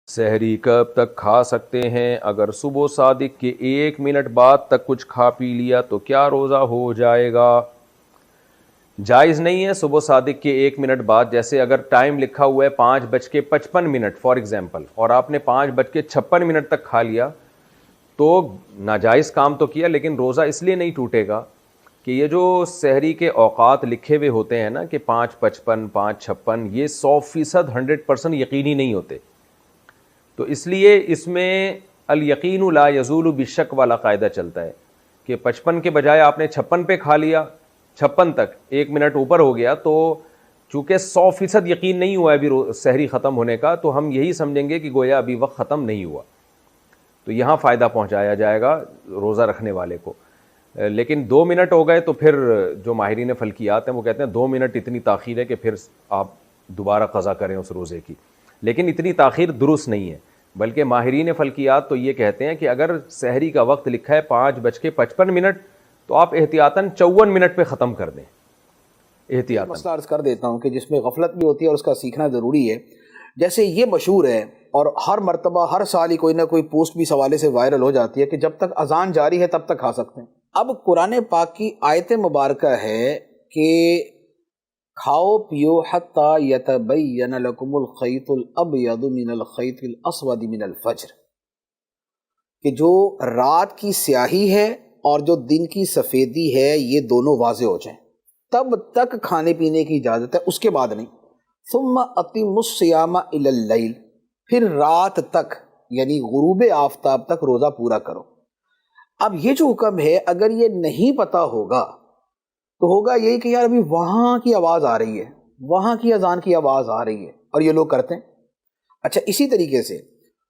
سحری کب تک کھا سکتے ہیں؟ اگر صبح صادق کے 1 منٹ بعد تک کچھ کھا پی لیا تو کیا روزہ ہو جائے گا؟ جائز نہیں ہے صبح صادق کے 1 منٹ بعد. جیسے اگر ٹائم لکھا ہوا ہے 5:55 فار ایگزامپل اور آپ نے 5:56 تک کھا لیا تو ناجائز کام تو کیا، لیکن روزہ اس لیے نہیں ٹوٹے گا کہ یہ جو سحری کے اوقات لکھے ہوئے ہوتے ہیں نا کہ 5:55 5:56، یہ 100% 100% یقینی نہیں ہوتے. تو اس لیے اس میں الیقین لا یزول بالشک والا قاعدہ چلتا ہے کہ 55 کے بجائے آپ نے 56 پہ کھا لیا، 56 تک 1 منٹ اوپر ہو گیا، تو چونکہ 100% یقین نہیں ہوا ابھی سحری ختم ہونے کا، تو ہم یہی سمجھیں گے کہ گویا ابھی وقت ختم نہیں ہوا، تو یہاں فائدہ پہنچایا جائے گا روزہ رکھنے والے کو. لیکن 2 منٹ ہو گئے تو پھر جو ماہرین فلکیات ہیں وہ کہتے ہیں 2 منٹ اتنی تاخیر ہے کہ پھر آپ دوبارہ قضا کریں اس روزے کی. لیکن اتنی تاخیر درست نہیں ہے، بلکہ ماہرین فلکیات تو یہ کہتے ہیں کہ اگر سحری کا وقت لکھا ہے 5:55 تو آپ احتیاطاً 54 منٹ پہ ختم کر دیں احتیاطاً. مسئلہ عرض کر دیتا ہوں کہ جس میں غفلت بھی ہوتی ہے اور اس کا سیکھنا ضروری ہے. جیسے یہ مشہور ہے اور ہر مرتبہ ہر سال ہی کوئی نہ کوئی پوسٹ بھی اس حوالے سے وائرل ہو جاتی ہے کہ جب تک اذان جاری ہے تب تک کھا سکتے ہیں. اب قرآن پاک کی آیت مبارکہ ہے کہ کھاؤ پیو حتی یتبین لکم الخیط الابیض من الخیط الاسود من الفجر، کہ جو رات کی سیاہی ہے اور جو دن کی سفیدی ہے یہ دونوں واضح ہو جائیں، تب تک کھانے پینے کی اجازت ہے، اس کے بعد نہیں. ثم اتموا الصیام الی اللیل، پھر رات تک یعنی غروب آفتاب تک روزہ پورا کرو. اب یہ جو حکم ہے اگر یہ نہیں پتہ ہوگا تو ہوگا یہی کہ یار ابھی وہاں کی آواز آ رہی ہے، وہاں کی اذان کی آواز آ رہی ہے، اور یہ لوگ کرتے ہیں. اچھا اسی طریقے سے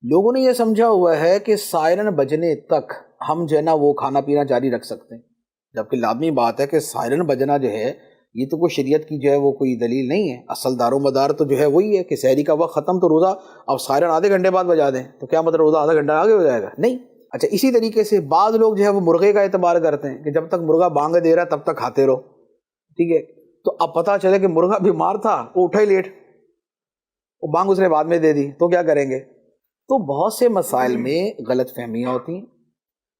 لوگوں نے یہ سمجھا ہوا ہے کہ سائرن بجنے تک ہم جو ہے نا وہ کھانا پینا جاری رکھ سکتے ہیں، جبکہ لازمی بات ہے کہ سائرن بجنا جو ہے یہ تو کوئی شریعت کی جو ہے وہ کوئی دلیل نہیں ہے. اصل دار و مدار تو جو ہے وہی ہے کہ سحری کا وقت ختم تو روزہ اب سائرن آدھے گھنٹے بعد بجا دیں تو کیا مطلب روزہ آدھا گھنٹہ آگے ہو جائے گا؟ نہیں. اچھا اسی طریقے سے بعض لوگ جو ہے وہ مرغے کا اعتبار کرتے ہیں کہ جب تک مرغا بانگ دے رہا ہے تب تک کھاتے رہو، ٹھیک ہے. تو اب پتہ چلے کہ مرغا بیمار تھا، وہ اٹھا ہی لیٹ، وہ بانگ اس نے بعد میں دے دی، تو کیا کریں گے؟ تو بہت سے مسائل میں غلط فہمیاں ہوتی ہیں،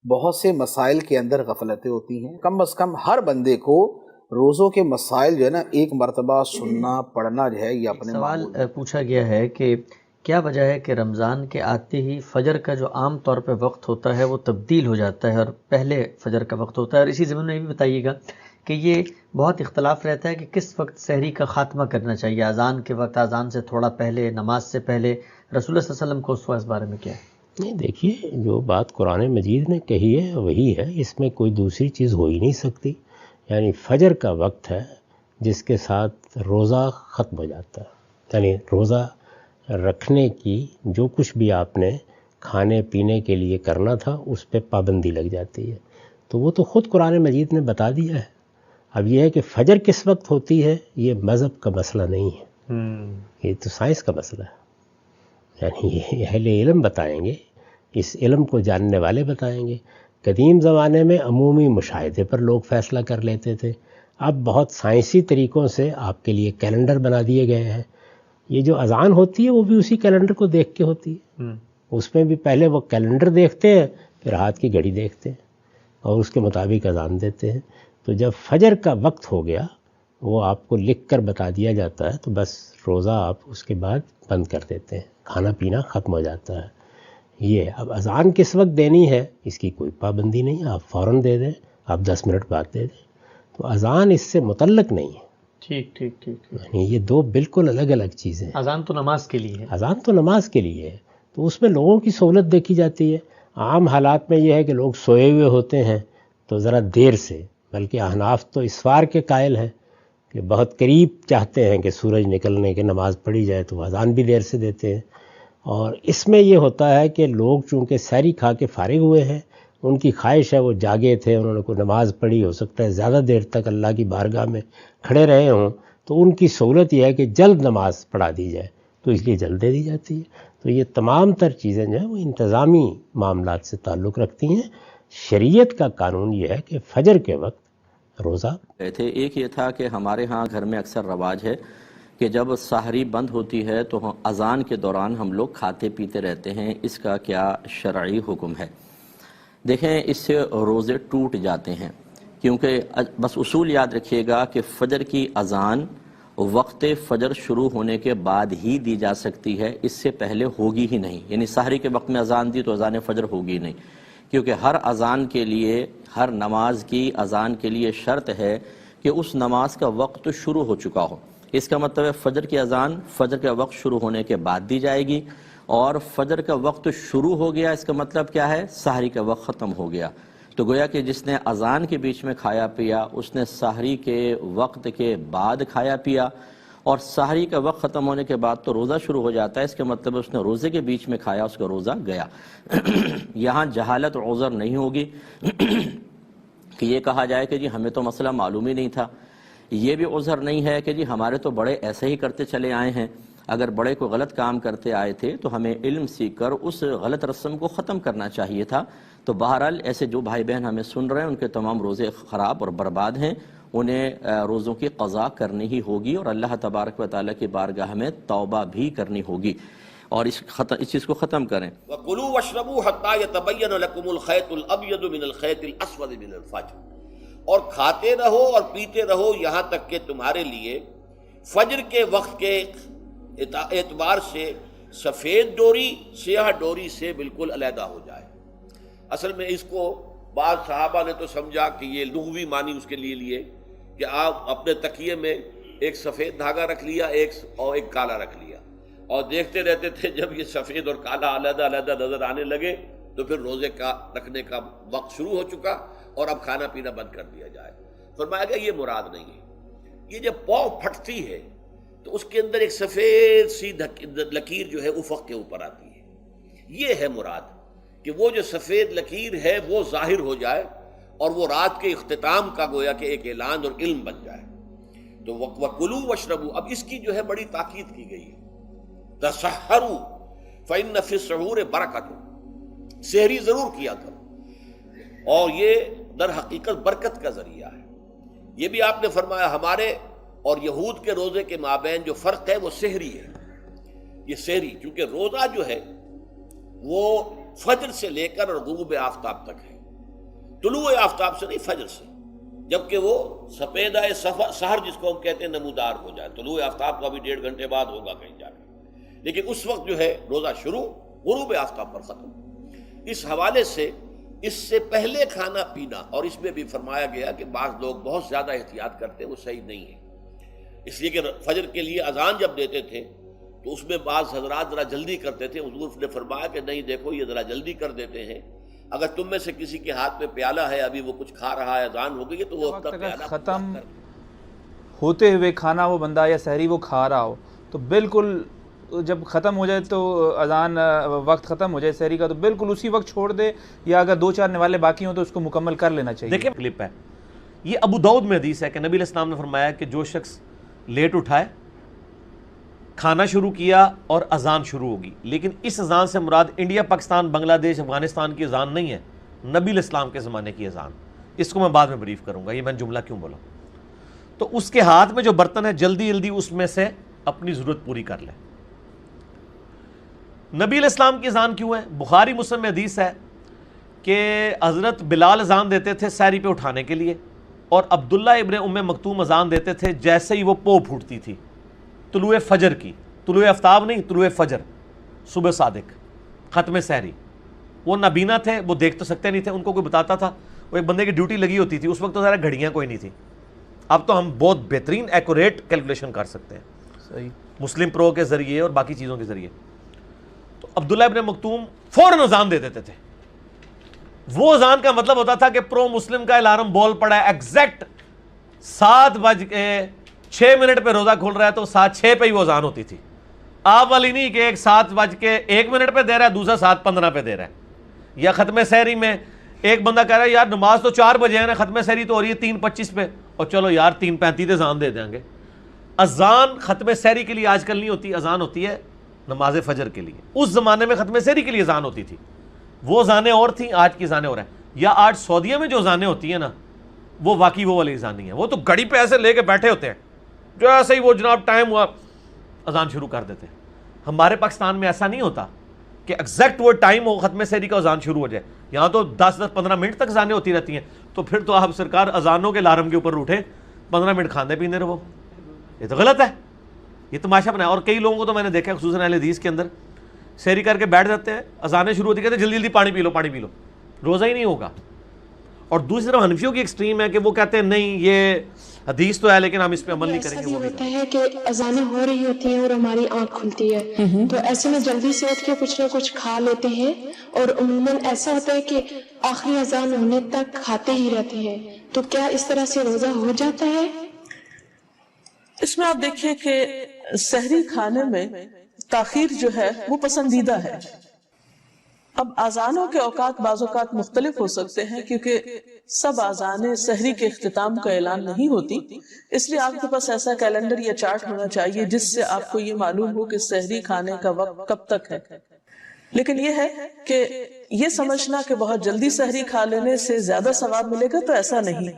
بہت سے مسائل کے اندر غفلتیں ہوتی ہیں. کم از کم ہر بندے کو روزوں کے مسائل جو ہے نا ایک مرتبہ سننا پڑھنا جو ہے یہ اپنے سوال پوچھا گیا ہے کہ کیا وجہ ہے کہ رمضان کے آتے ہی فجر کا جو عام طور پہ وقت ہوتا ہے وہ تبدیل ہو جاتا ہے اور پہلے فجر کا وقت ہوتا ہے. اور اسی ضمن میں یہ بھی بتائیے گا کہ یہ بہت اختلاف رہتا ہے کہ کس وقت سحری کا خاتمہ کرنا چاہیے، اذان کے وقت، اذان سے تھوڑا پہلے، نماز سے پہلے. رسول اللہ صلی اللہ علیہ وسلم کو اس بارے میں کیا ہے؟ نہیں دیکھیے، جو بات قرآن مجید نے کہی ہے وہی ہے، اس میں کوئی دوسری چیز ہو ہی نہیں سکتی. یعنی فجر کا وقت ہے جس کے ساتھ روزہ ختم ہو جاتا ہے، یعنی روزہ رکھنے کی جو کچھ بھی آپ نے کھانے پینے کے لیے کرنا تھا اس پہ پابندی لگ جاتی ہے. تو وہ تو خود قرآن مجید نے بتا دیا ہے. اب یہ ہے کہ فجر کس وقت ہوتی ہے یہ مذہب کا مسئلہ نہیں ہے، یہ تو سائنس کا مسئلہ ہے. یعنی یہ اہل علم بتائیں گے، اس علم کو جاننے والے بتائیں گے. قدیم زمانے میں عمومی مشاہدے پر لوگ فیصلہ کر لیتے تھے. اب بہت سائنسی طریقوں سے آپ کے لیے کیلنڈر بنا دیے گئے ہیں. یہ جو اذان ہوتی ہے وہ بھی اسی کیلنڈر کو دیکھ کے ہوتی ہے. اس میں بھی پہلے وہ کیلنڈر دیکھتے ہیں، پھر ہاتھ کی گھڑی دیکھتے ہیں اور اس کے مطابق اذان دیتے ہیں. تو جب فجر کا وقت ہو گیا وہ آپ کو لکھ کر بتا دیا جاتا ہے تو بس روزہ آپ اس کے بعد بند کر دیتے ہیں، کھانا پینا ختم ہو جاتا ہے. یہ اب اذان کس وقت دینی ہے اس کی کوئی پابندی نہیں، آپ فوراً دے دیں، آپ 10 منٹ بعد دے دیں. تو اذان اس سے متعلق نہیں ہے. ٹھیک. یعنی یہ دو بالکل الگ الگ چیزیں ہیں. اذان تو نماز کے لیے ہے، اذان تو نماز کے لیے ہے، تو اس میں لوگوں کی سہولت دیکھی جاتی ہے. عام حالات میں یہ ہے کہ لوگ سوئے ہوئے ہوتے ہیں تو ذرا دیر سے، بلکہ احناف تو اسفار کے قائل ہیں کہ بہت قریب چاہتے ہیں کہ سورج نکلنے کے نماز پڑھی جائے تو اذان بھی دیر سے دیتے ہیں. اور اس میں یہ ہوتا ہے کہ لوگ چونکہ سحری کھا کے فارغ ہوئے ہیں، ان کی خواہش ہے وہ جاگے تھے، انہوں نے کوئی نماز پڑھی، ہو سکتا ہے زیادہ دیر تک اللہ کی بارگاہ میں کھڑے رہے ہوں، تو ان کی سہولت یہ ہے کہ جلد نماز پڑھا دی جائے، تو اس لیے جلد دے دی جاتی ہے. تو یہ تمام تر چیزیں جو ہیں وہ انتظامی معاملات سے تعلق رکھتی ہیں. شریعت کا قانون یہ ہے کہ فجر کے وقت روزہ تھے. ایک یہ تھا کہ ہمارے ہاں گھر میں اکثر رواج ہے کہ جب سحری بند ہوتی ہے تو اذان کے دوران ہم لوگ کھاتے پیتے رہتے ہیں، اس کا کیا شرعی حکم ہے؟ دیکھیں، اس سے روزے ٹوٹ جاتے ہیں، کیونکہ بس اصول یاد رکھیے گا کہ فجر کی اذان وقت فجر شروع ہونے کے بعد ہی دی جا سکتی ہے، اس سے پہلے ہوگی ہی نہیں۔ یعنی سحری کے وقت میں اذان دی تو اذان فجر ہوگی نہیں، کیونکہ ہر اذان کے لیے، ہر نماز کی اذان کے لیے شرط ہے کہ اس نماز کا وقت شروع ہو چکا ہو۔ اس کا مطلب ہے فجر کی اذان فجر کا وقت شروع ہونے کے بعد دی جائے گی، اور فجر کا وقت شروع ہو گیا اس کا مطلب کیا ہے؟ سحری کا وقت ختم ہو گیا۔ تو گویا کہ جس نے اذان کے بیچ میں کھایا پیا اس نے سحری کے وقت کے بعد کھایا پیا، اور سحری کا وقت ختم ہونے کے بعد تو روزہ شروع ہو جاتا ہے، اس کا مطلب اس نے روزے کے بیچ میں کھایا، اس کا روزہ گیا۔ یہاں جہالت عذر نہیں ہوگی کہ یہ کہا جائے کہ جی ہمیں تو مسئلہ معلوم ہی نہیں تھا۔ یہ بھی عذر نہیں ہے کہ جی ہمارے تو بڑے ایسے ہی کرتے چلے آئے ہیں، اگر بڑے کوئی غلط کام کرتے آئے تھے تو ہمیں علم سیکھ کر اس غلط رسم کو ختم کرنا چاہیے تھا۔ تو بہرحال ایسے جو بھائی بہن ہمیں سن رہے ہیں ان کے تمام روزے خراب اور برباد ہیں، انہیں روزوں کی قضا کرنی ہی ہوگی، اور اللہ تبارک و تعالیٰ کی بارگاہ میں توبہ بھی کرنی ہوگی، اور اس چیز کو ختم کریں۔ وَكُلُوا وَاشْرَبُوا حَتَّى يَتَبَيَّنَ لَكُمُ الْخَيْطُ الْأَبْيَضُ مِنَ الْخَيْطِ الْأَسْوَدِ مِنَ الْفَجْرِ، اور کھاتے رہو اور پیتے رہو یہاں تک کہ تمہارے لیے فجر کے وقت کے اعتبار سے سفید ڈوری سیاہ ڈوری سے بالکل علیحدہ ہو جائے۔ اصل میں اس کو بعض صحابہ نے تو سمجھا کہ یہ لغوی معنی اس کے لیے کہ آپ اپنے تکیے میں ایک سفید دھاگا رکھ لیا اور ایک کالا رکھ لیا، اور دیکھتے رہتے تھے جب یہ سفید اور کالا علیحدہ علیحدہ نظر آنے لگے تو پھر روزے کا رکھنے کا وقت شروع ہو چکا اور اب کھانا پینا بند کر دیا جائے۔ فرمایا گیا یہ مراد نہیں ہے۔ یہ جب پاؤں پھٹتی ہے تو اس کے اندر ایک سفید سی لکیر جو ہے افق کے اوپر آتی ہے، یہ ہے مراد، کہ وہ جو سفید لکیر ہے وہ ظاہر ہو جائے اور وہ رات کے اختتام کا گویا کہ ایک اعلان اور علم بن جائے۔ تو وَكُلُوا وَاشْرَبُوا، اب اس کی جو ہے بڑی تاکید کی گئی ہے، تَسَحَّرُوا فَإِنَّ فِي السَّحُورِ بَرَكَةٌ، سحری ضرور کیا کرو، اور یہ در حقیقت برکت کا ذریعہ ہے۔ یہ بھی آپ نے فرمایا ہمارے اور یہود کے روزے کے مابین جو فرق ہے وہ سحری ہے۔ یہ سحری چونکہ روزہ جو ہے وہ فجر سے لے کر غروب آفتاب تک ہے، طلوع آفتاب سے نہیں، فجر سے، جبکہ وہ سپیدہ سحر جس کو ہم کہتے ہیں نمودار ہو جائے۔ طلوع آفتاب کا بھی 1.5 گھنٹے بعد ہوگا کہیں جا کے، لیکن اس وقت جو ہے روزہ شروع، غروب آفتاب پر ختم۔ اس حوالے سے اس سے پہلے کھانا پینا، اور اس میں بھی فرمایا گیا کہ بعض لوگ بہت زیادہ احتیاط کرتے ہیں، وہ صحیح نہیں ہے، اس لیے کہ فجر کے لیے اذان جب دیتے تھے تو اس میں بعض حضرات ذرا جلدی کرتے تھے۔ حضور نے فرمایا کہ نہیں، دیکھو یہ ذرا جلدی کر دیتے ہیں، اگر تم میں سے کسی کے ہاتھ میں پیالہ ہے، ابھی وہ کچھ کھا رہا ہے، اذان ہو گئی ہے، تو وہ اپنا پیالہ ختم ہوتے ہوئے کھانا وہ بندہ یا سحری وہ کھا رہا ہو تو بالکل جب ختم ہو جائے تو اذان وقت ختم ہو جائے سحری کا تو بالکل اسی وقت چھوڑ دے، یا اگر 2-4 نوالے باقی ہوں تو اس کو مکمل کر لینا چاہیے۔ دیکھیں کلپ ہے، یہ ابو داؤد میں حدیث ہے کہ نبی علیہ السلام نے فرمایا کہ جو شخص لیٹ اٹھائے، کھانا شروع کیا اور اذان شروع ہوگی، لیکن اس اذان سے مراد انڈیا، پاکستان، بنگلہ دیش، افغانستان کی اذان نہیں ہے، نبی علیہ السلام کے زمانے کی اذان۔ اس کو میں بعد میں بریف کروں گا، یہ میں نے جملہ کیوں بولا۔ تو اس کے ہاتھ میں جو برتن ہے جلدی جلدی اس میں سے اپنی ضرورت پوری کر لے۔ نبی علیہ السلام کی اذان کیوں ہے؟ بخاری مسلم میں حدیث ہے کہ حضرت بلال اذان دیتے تھے سحری پہ اٹھانے کے لیے، اور عبداللہ ابن ام مکتوم اذان دیتے تھے جیسے ہی وہ پو پھوٹتی تھی طلوع فجر کی، طلوع آفتاب نہیں، طلوع فجر، صبح صادق، ختم سحری۔ وہ نابینا تھے، وہ دیکھ تو سکتے نہیں تھے، ان کو کوئی بتاتا تھا، وہ ایک بندے کی ڈیوٹی لگی ہوتی تھی، اس وقت تو ذرا گھڑیاں کوئی نہیں تھی، اب تو ہم بہت بہترین ایکوریٹ کیلکولیشن کر سکتے ہیں صحیح، مسلم پرو کے ذریعے اور باقی چیزوں کے ذریعے۔ تو عبداللہ ابن مکتوم فوراً اذان دے دیتے تھے۔ وہ اذان کا مطلب ہوتا تھا کہ پرو مسلم کا الارم بول پڑا ہے، ایگزیکٹ 7:06 پہ روزہ کھول رہا ہے تو 7:06 پہ ہی وہ اذان ہوتی تھی۔ آپ والی نہیں کہ ایک 7:01 پہ دے رہا ہے، دوسرا 7:15 پہ دے رہا ہے۔ یا ختم سحری میں ایک بندہ کہہ رہا ہے یار نماز تو 4 بجے ہے نا، ختم سحری تو ہو رہی ہے 3:25 پہ، اور چلو یار 3:35 اذان دے دیں گے۔ اذان ختم سحری کے لیے آج کل نہیں ہوتی، اذان ہوتی ہے نماز فجر کے لیے۔ اس زمانے میں ختم سحری کے لیے اذان ہوتی تھی، وہ اذانیں اور تھیں، آج کی اذانیں اور ہیں۔ یا آج سعودیہ میں جو اذانیں ہوتی ہیں نا، وہ واقعی وہ والی اذان نہیں ہے، وہ تو گھڑی پہ ایسے لے کے بیٹھے ہوتے ہیں، جو ایسے ہی وہ جناب ٹائم ہوا اذان شروع کر دیتے ہیں. ہمارے پاکستان میں ایسا نہیں ہوتا کہ ایگزیکٹ وہ ٹائم ہو ختم سحری کا اذان شروع ہو جائے. یہاں تو 10-15 منٹ تک اذانیں ہوتی رہتی ہیں. تو پھر تو آپ سرکار اذانوں کے الارم کے اوپر اٹھیں, 15 منٹ کھانے پینے رہو. یہ تو غلط ہے, یہ تماشا بنایا. اور کئی لوگوں کو تو میں نے دیکھا خصوصاً اہل حدیث کے اندر, سحری کر کے بیٹھ جاتے ہیں, اذانیں شروع ہوتی, کہتے ہیں جلدی جلدی پانی پی لو پانی پی لو, روزہ ہی نہیں ہوگا. اور دوسری طرف حنفیوں کی ایکسٹریم ہے کہ وہ کہتے ہیں نہیں یہ حدیث تو ہے لیکن ہم اس پہ عمل نہیں کریں گے. وہ ہوتا ہے کہ اذانیں ہو رہی ہوتی ہیں اور ہماری آنکھ کھلتی ہے, تو ایسے میں جلدی سے اٹھ کے کچھ نہ کچھ کھا لیتے ہیں, اور عموماً ایسا ہوتا ہے کہ آخری اذان ہونے تک کھاتے ہی رہتے ہیں. تو کیا اس طرح سے روزہ ہو جاتا ہے؟ اس میں آپ دیکھیں کہ سحری کھانے میں تاخیر جو ہے وہ پسندیدہ ہے. اب آذانوں کے اوقات بعض اوقات مختلف ہو سکتے ہیں کیونکہ سب آذانیں سحری کے اختتام کا اعلان نہیں ہوتی, اس لیے آپ کے پاس ایسا کیلنڈر یا چارٹ ہونا چاہیے جس سے آپ کو یہ معلوم ہو کہ سحری کھانے کا وقت کب تک ہے. لیکن یہ ہے کہ یہ سمجھنا کہ بہت جلدی سحری کھا لینے سے زیادہ ثواب ملے گا, تو ایسا نہیں.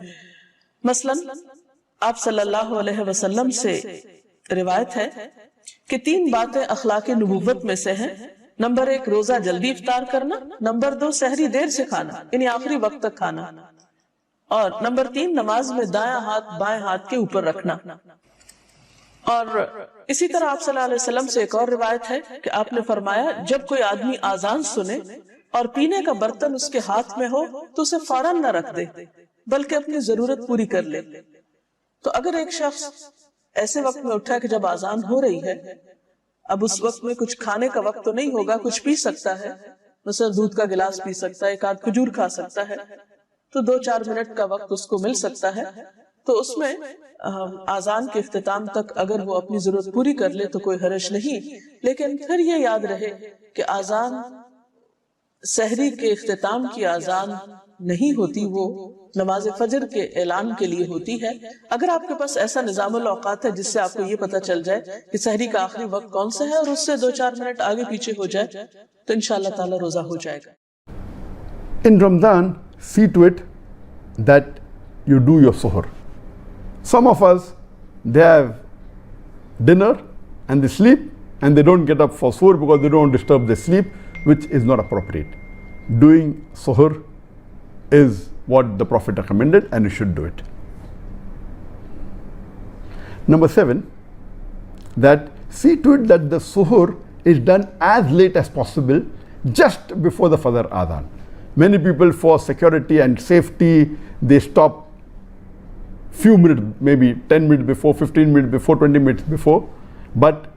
مثلا آپ صلی اللہ علیہ وسلم سے روایت ہے کہ 3 باتیں اخلاق نبوت میں سے ہیں. نمبر 1 روزہ جلدی افطار کرنا, نمبر 2 سحری دیر سے کھانا یعنی آخری وقت تک کھانا, اور نمبر 3 نماز میں دائیں ہاتھ بائیں ہاتھ کے اوپر رکھنا. اور اسی طرح آپ صلی اللہ علیہ وسلم سے ایک اور روایت ہے کہ آپ نے فرمایا جب کوئی آدمی آذان سنے اور پینے کا برتن اس کے ہاتھ میں ہو تو اسے فوراً نہ رکھ دے بلکہ اپنی ضرورت پوری کر لے. تو اگر ایک شخص ایسے وقت میں اٹھا کہ جب آذان ہو رہی ہے, اب اس وقت میں کچھ کھانے کا وقت تو نہیں ہوگا, کچھ پی سکتا ہے, مثلا دودھ کا گلاس پی سکتا ہے, 1 آدھ کھجور کھا سکتا ہے, تو 2-4 منٹ کا وقت اس کو مل سکتا ہے. تو اس میں آذان کے اختتام تک اگر وہ اپنی ضرورت پوری کر لے تو کوئی حرج نہیں. لیکن پھر یہ یاد رہے کہ آذان سحری کے اختتام کی آذان نہیں ہوتی, وہ نماز فجر کے اعلان کے لیے ہوتی ہے. اگر آپ کے پاس ایسا نظام الاوقات ہے جس سے آپ کو یہ پتا چل جائے کہ سحری کا آخری وقت کون سا ہے اور اس سے 2-4 منٹ آگے پیچھے ہو جائے تو انشاءاللہ تعالی روزہ ہو جائے گا. In Ramadan, see to it that you do your suhoor. Some of us, they have dinner and they sleep and they don't get up for suhoor because they don't disturb their sleep, which is not appropriate. Doing suhoor is what the Prophet recommended and you should do it. Number 7, that see to it that the suhoor is done as late as possible just before the Fajr Adhan. Many people for security and safety, they stop few minutes, maybe 10 minutes before, 15 minutes before, 20 minutes before, but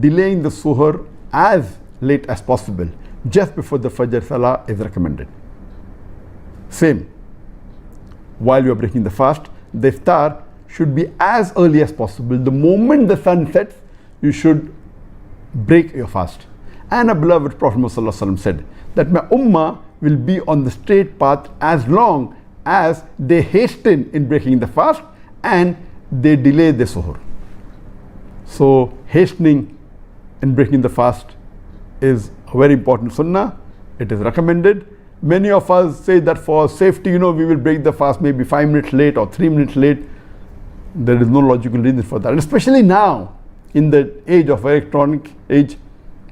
delaying the suhoor as late as possible just before the Fajr Salah is recommended. Same, while you are breaking the fast, the iftar should be as early as possible. The moment the sun sets, you should break your fast. And our beloved Prophet Muhammad said that my ummah will be on the straight path as long as they hasten in breaking the fast and they delay the suhoor. So hastening in breaking the fast is a very important sunnah. It is recommended. Many of us say that for safety, we will break the fast maybe 5 minutes late or 3 minutes late. There is no logical reason for that. And especially now, in the age of electronic age,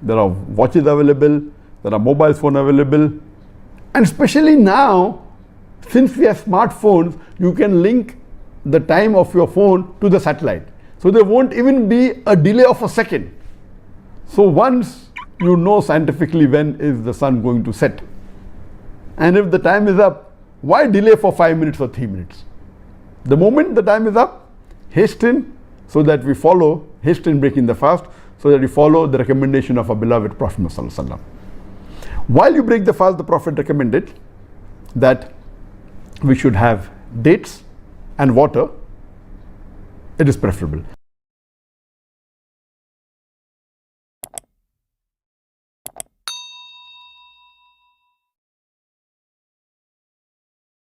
there are watches available, there are mobile phones available. And especially now, since we have smartphones, you can link the time of your phone to the satellite. So there won't even be a delay of a second. So once you know scientifically when is the sun going to set. And if the time is up, why delay for 5 minutes or 3 minutes? The moment the time is up, hasten so that we follow, hasten breaking the fast, so that we follow the recommendation of our beloved Prophet Muhammad. While you break the fast, the Prophet recommended that we should have dates and water. It is preferable.